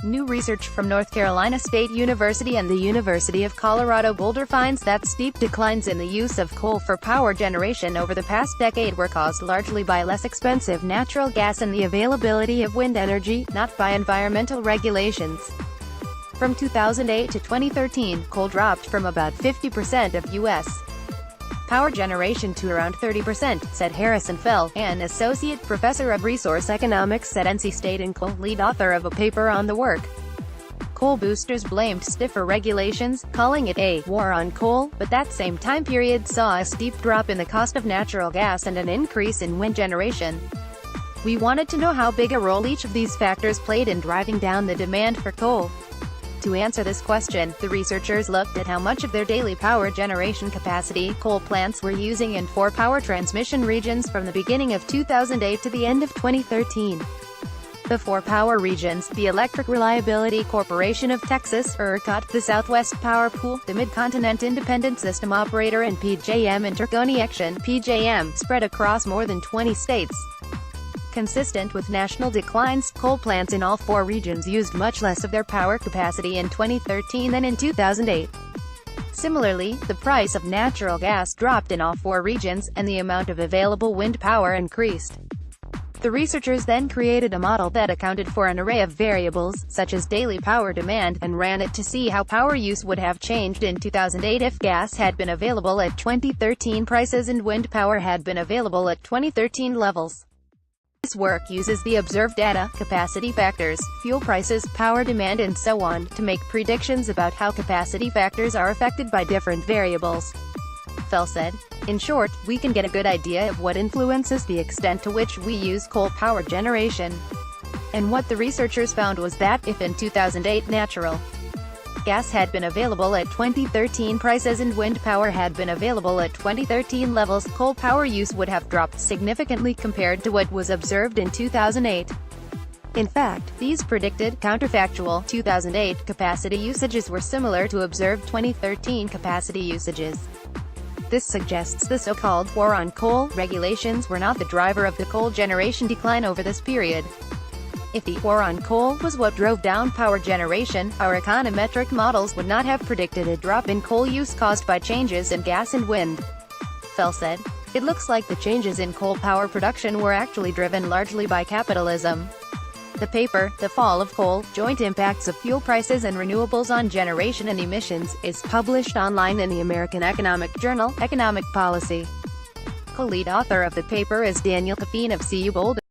New research from North Carolina State University and the University of Colorado Boulder finds that steep declines in the use of coal for power generation over the past decade were caused largely by less expensive natural gas and the availability of wind energy, not by environmental regulations. From 2008 to 2013, coal dropped from about 50% of U.S. power generation to around 30%, said Harrison Fell, an associate professor of resource economics at NC State and co-lead author of a paper on the work. Coal boosters blamed stiffer regulations, calling it a war on coal, but that same time period saw a steep drop in the cost of natural gas and an increase in wind generation. We wanted to know how big a role each of these factors played in driving down the demand for coal. To answer this question, the researchers looked at how much of their daily power generation capacity coal plants were using in 4 power transmission regions from the beginning of 2008 to the end of 2013. The 4 power regions, the Electric Reliability Corporation of Texas, ERCOT, the Southwest Power Pool, the Mid-Continent Independent System Operator and PJM Interconnection, PJM, spread across more than 20 states. Consistent with national declines, coal plants in all 4 regions used much less of their power capacity in 2013 than in 2008. Similarly, the price of natural gas dropped in all 4 regions, and the amount of available wind power increased. The researchers then created a model that accounted for an array of variables, such as daily power demand, and ran it to see how power use would have changed in 2008 if gas had been available at 2013 prices and wind power had been available at 2013 levels. This work uses the observed data, capacity factors, fuel prices, power demand and so on, to make predictions about how capacity factors are affected by different variables. Fell said, "In short, we can get a good idea of what influences the extent to which we use coal power generation." And what the researchers found was that, if in 2008 natural gas had been available at 2013 prices and wind power had been available at 2013 levels, coal power use would have dropped significantly compared to what was observed in 2008. In fact, these predicted, counterfactual, 2008 capacity usages were similar to observed 2013 capacity usages. This suggests the so-called war on coal regulations were not the driver of the coal generation decline over this period. If the war on coal was what drove down power generation, our econometric models would not have predicted a drop in coal use caused by changes in gas and wind. Fell said, "It looks like the changes in coal power production were actually driven largely by capitalism." The paper, The Fall of Coal, Joint Impacts of Fuel Prices and Renewables on Generation and Emissions, is published online in the American Economic Journal, Economic Policy. Co-lead author of the paper is Daniel Coffeen of CU Boulder.